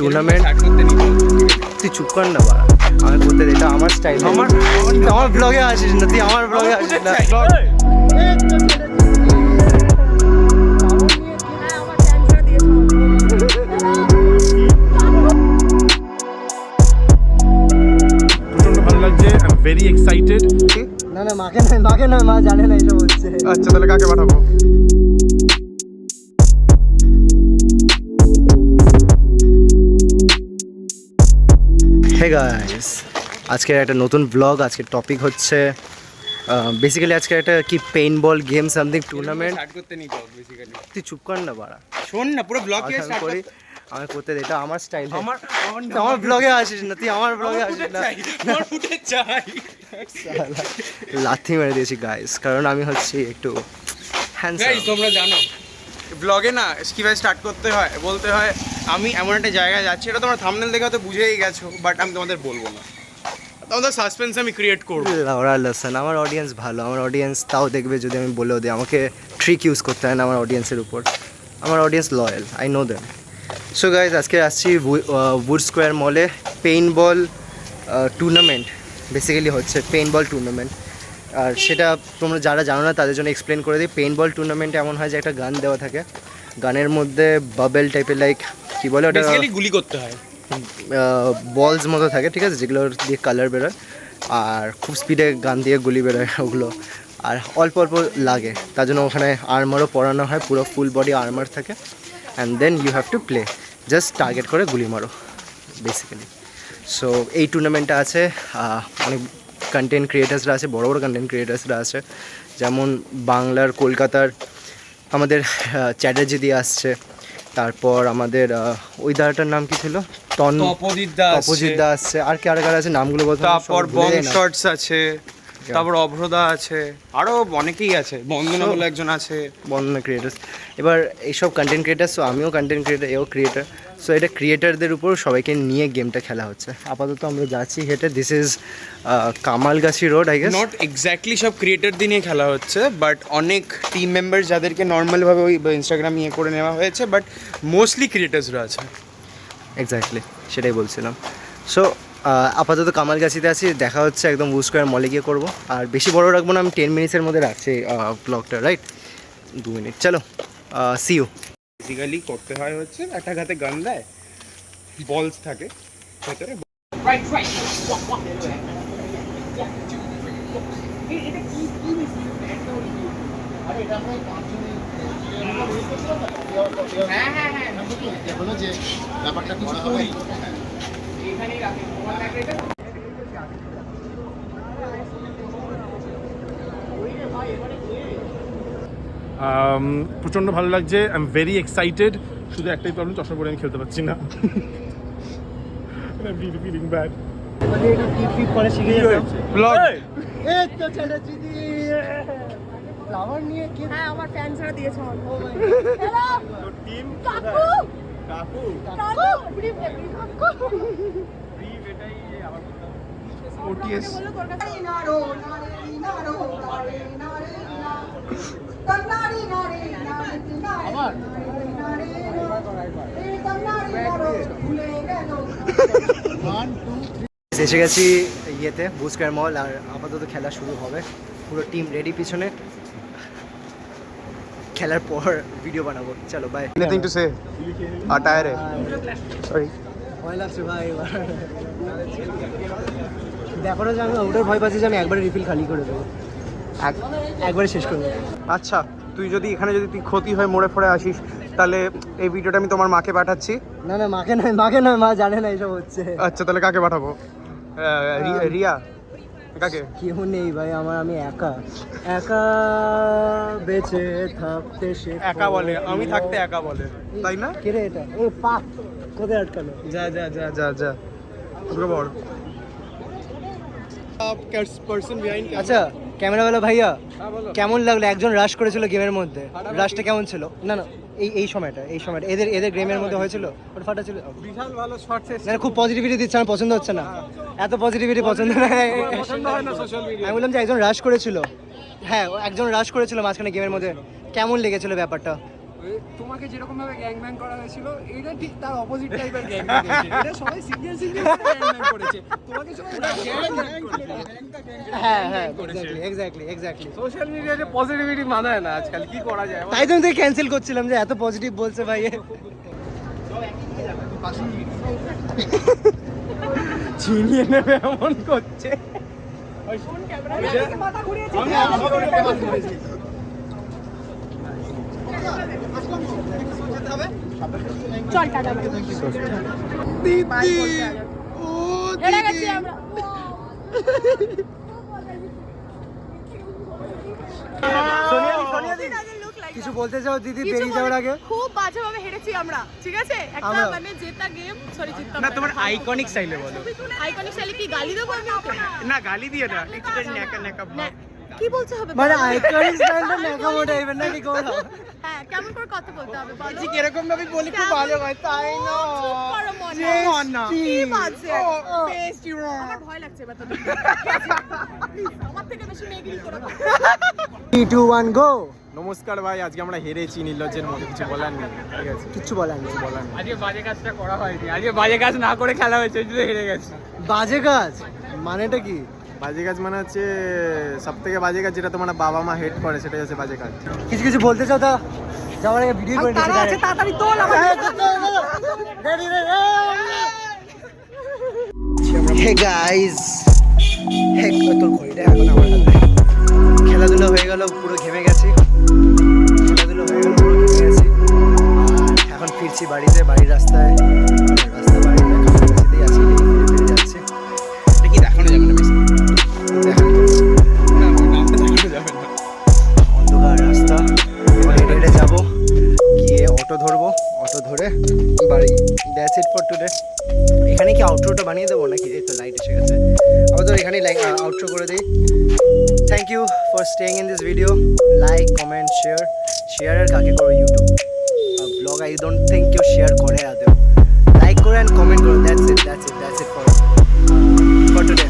Tournament তুই চুপ কর না বাড়া, আমি করতে দে, এটা আমার স্টাইল। আমার ব্লগে আসিস না, তুই আমার ব্লগে আসিস না। প্রচন্ড ভালো লাগছে, আই এম ভেরি এক্সাইটেড। না না, মাকে নয়, মা জানে না এসব হচ্ছে। আচ্ছা তাহলে কাকে পাঠাবো? হে গাইস, আজকের একটা নতুন ব্লগ। আজকের টপিক হচ্ছে বেসিক্যালি আজকে একটা কি paint ball game something tournament. Start করতে নি ব্লগ বেসিক্যালি। তুই চুপ কর না বাড়া, শোন না, পুরো ব্লগ কে স্টার্ট করি করি। আমি করতে দে, এটা আমার স্টাইল। আমার ব্লগে আসিস না, তুই আমার ব্লগে আসিস না। আমার ফুটে চাই। লাথি মেরে দিয়েছি গাইস, কারণ আমি হচ্ছি একটু হ্যান্ডসাম। গাইস তোমরা জানো ব্লগে না কিভাবে স্টার্ট করতে হয়, বলতে হয় আমি এমন একটা জায়গায় যাচ্ছি। এটা তোমরা থাম্বনেল দেখে হয়তো বুঝেই গেছো, বাট আমি তোমাদের বলবো না। তোমাদের সাসপেন্স আমি ক্রিয়েট করবো। ওরা লেসন, আমার অডিয়েন্স ভালো, আমার অডিয়েন্স তাও দেখবে যদি আমি বলেও দিই। আমাকে ট্রিক ইউজ করতে হয় না আমার অডিয়েন্সের উপর। আমার audience loyal, I know them. So guys, আজকে আসছি উড স্কোয়ার মলে পেইন্ট বল টুর্নামেন্ট। বেসিক্যালি হচ্ছে পেইন্ট বল টুর্নামেন্ট। আর সেটা তোমরা যারা জানো না তাদের জন্য এক্সপ্লেন করে দিই। পেইন্ট বল টুর্নামেন্টে এমন হয় যে একটা গান দেওয়া থাকে, গানের মধ্যে বাবেল টাইপের লাইক কী বলে ওটা, বেসিক্যালি গুলি করতে হয়। বলস মতো থাকে, ঠিক আছে, যেগুলো দিয়ে কালার বেরোয় আর খুব স্পিডে গান দিয়ে গুলি বেরোয় ওগুলো। আর অল্প অল্প লাগে, তার জন্য ওখানে আর্মারও পরানো হয়, পুরো ফুল বডি আর্মার থাকে। And then you have to play, just target করে গুলি মারো বেসিক্যালি। সো এই টুর্নামেন্টটা আছে, অনেক কন্টেন্ট ক্রিয়েটার্সরা আছে, বড় বড় কন্টেন্ট ক্রিয়েটার্সরা আছে, যেমন বাংলার কলকাতার আমাদের চ্যাটার্জি দিয়ে আসছে। তারপর আমাদের ওই দাদাটার নাম কি ছিল, তপজিৎ দা আসছে। আর কে আর আছে নামগুলো বলতে, তারপর বং শর্টস আছে, তারপর অভ্রদা আছে, আরো অনেকেই আছে, বন্দনা বলে একজন আছে, বন্দনা ক্রিয়েটার্স। এবার এইসব কন্টেন্ট ক্রিয়েটার, সো আমিও কন্টেন্ট ক্রিয়েটার, এও ক্রিয়েটার। সো এটা ক্রিয়েটারদের উপর সবাইকে নিয়ে গেমটা খেলা হচ্ছে। আপাতত আমরা যাচ্ছি হেঁটে। This is Kamalgachhi road, I guess. Not exactly সব ক্রিয়েটারদের নিয়ে খেলা হচ্ছে, বাট অনেক টিম মেম্বার যাদেরকে নর্মালভাবে ওই ইনস্টাগ্রাম ইয়ে করে নেওয়া হয়েছে, বাট মোস্টলি ক্রিয়েটার্সরা আছে। এক্স্যাক্টলি সেটাই বলছিলাম। সো আপাতত কামালগাছিতে আছি, দেখা হচ্ছে একদম উড স্কোয়ার মলে গিয়ে করবো। আর বেশি বড় রাখবো না, আমি 10 মিনিটসের মধ্যে রাখছি ব্লগটা, রাইট? 2 মিনিট, চলো সি ইউ। বেসিক্যালি করতে হয় হচ্ছে একটা হাতে গান দেয়, বলস থাকে ভেতরে। প্রচন্ড ভালো লাগছে, আই এম ভেরি এক্সাইটেড। শুধু একটাই প্রবলেম, চশমা পরে আমি খেলতে পারছি না। Feeling bad. ব্লগ ফ্লাওয়ার নিয়ে কি? হ্যাঁ, আমার ফ্যান্সরা দিয়েছে আমার। ও মাই তোর টিম কাকু কাকু কাকু ব্রিফ কাকু এটাই আমার ওটিএস। বলো তোর কাছে আমার এসে গেছি ইয়েতে উড স্কোয়ার মল। আর আপাতত খেলা শুরু হবে, পুরো টিম রেডি পিছনে। খেলার পর ভিডিও বানাবো, চলো বাই। এনিথিং টু সে আটায়ারে সরি, ভয় লাগছে ভাই। দেখো না যে আমি ওটার ভয় পাচ্ছি যে আমি একবারে রিফিল খালি করে দেবো, একবারে শেষ করে দেবো। আচ্ছা, তুই যদি এখানে যদি তুই ক্ষতি হয়ে মরে ফরে আসিস, তাহলে এই ভিডিওটা আমি তোমার মাকে পাঠাচ্ছি। না না, মাকে নয়, মা জানে না এসব হচ্ছে। আচ্ছা তাহলে কাকে পাঠাবো? রিয়া? কাকে? কেউ নেই ভাই আমার, আমি একা বেঁচে থাকতে সে একা বলে, আমি থাকতে একা বলে, তাই না? কে রে এটা? এই পাক কোথায় আটকালো? যা যা যা যা যা বড়। আচ্ছা ক্যামেরাওয়ালা ভাইয়া, কেমন লাগলো? একজন রাশ করেছিল গেমের মধ্যে, রাশটা কেমন ছিল? না না, এই সময়টা এদের গেমের মধ্যে হয়েছিল, ওটা ফাটা ছিল। বিশাল ভালো শর্টস না খুব পজিটিভিটি দিচ্ছে, আমার পছন্দ হচ্ছে না, এত পজিটিভিটি পছন্দ না। পছন্দ হয় না সোশ্যাল মিডিয়া। আমি বললাম যে একজন রাশ করেছিল, হ্যাঁ একজন রাশ করেছিল মাঝখানে গেমের মধ্যে, কেমন লেগেছিল ব্যাপারটা? তোমাকে যেরকম ভাবে গ্যাং ব্যাং করা হয়েছিল এটা ঠিক তার অপোজিট টাইপের গ্যাং ব্যাং এটা সবাই সিঙ্গেল সিঙ্গেল গ্যাং ব্যাং করেছে তোমাকে সবাই গ্যাং করেছে হ্যাঁ হ্যাঁ এক্স্যাক্টলি সোশ্যাল মিডিয়াতে পজিটিভিটি মানায় না আজকাল কি করা যায় তাই তো আমি ক্যান্সেল করছিলাম যে এত পজিটিভ বলছে ভাই চিনিয়ে নেবে এমন করছে মাথা ঘুরিয়েছে চল টাটা দিদি হেরে গেছি আমরা কিছু বলতে চাও দিদি বেরিয়ে যাওয়ার আগে খুব বাজেভাবে হেরেছি আমরা ঠিক আছে একটা আমরা? মানে জেতা গেম সরি জিততাম না তোমার আইকনিক স্টাইলে বলো আইকনিক স্টাইলে কি গালি দেবো আমি ওকে না গালি দিয়ে না একটু ন্যাকা ন্যাকা না, কি বলতে হবে মানে বলো? আইকনিক স্টাইলটা নেকামো টাইপের নাকি কোথাও হ্যাঁ কেমন করে কথা বলতে হবে বলো ঠিক এরকম ভাবে বলি খুব ভালো হয় তাই না চুপ করো মনে না কি বাজে বেস্ট ইউ আমার ভয় লাগছে এবার তো আমার থেকে বেশি নেগিরি করে 3 2 1 গো নমস্কার ভাই আজকে আমরা হেরেছি নির্লজ্জের মধ্যে কিছু বলার নেই ঠিক আছে কিচ্ছু বলার নেই আজকে বাজে কাজটা করা হয়নি আজকে বাজে কাজ না করে খেলা হয়েছে ওই জন্য হেরে গেছে বাজে কাজ মানেটা কি বাজে কাজ মানে হচ্ছে সব থেকে বাজে কাজ যেটা তোমার বাবা মা হেড করে সেটাই হচ্ছে বাজে কাজ কিছু কিছু বলতে চাও তা যাওয়ার আগে ভিডিও করে তারা আছে তাড়াতাড়ি তোল আমার হে গাইস হে তোর ঘড়িটা এখন আমার হাতে খেলাধুলা হয়ে গেল পুরো ঘেমে গেছি খেলাধুলা হয়ে গেল পুরো ঘেমে গেছি আর এখন ফিরছি বাড়িতে বাড়ির রাস্তায় বাড়ির কাছাকাছিতেই আছি ফিরে যাচ্ছি এটা কি দেখানো যাবে না বেশি দেখানো যাবে না অন্ধকার রাস্তা হেঁটে হেঁটে যাবো গিয়ে অটো ধরবো অটো ধরে বাড়ি দ্যাটস ইট ফর টুডে এখানে কি আউটরোটা বানিয়ে দেবো নাকি এই তো লাইট এসে গেছে আপাতত এখানেই আউটরো করে দিই thank you for staying in this video like comment share আর কাকে করো YouTube blog I don't think কেউ শেয়ার করে আদেও লাইক করে অ্যান্ড কমেন্ট করো দ্যাটস ইট ফর টুডে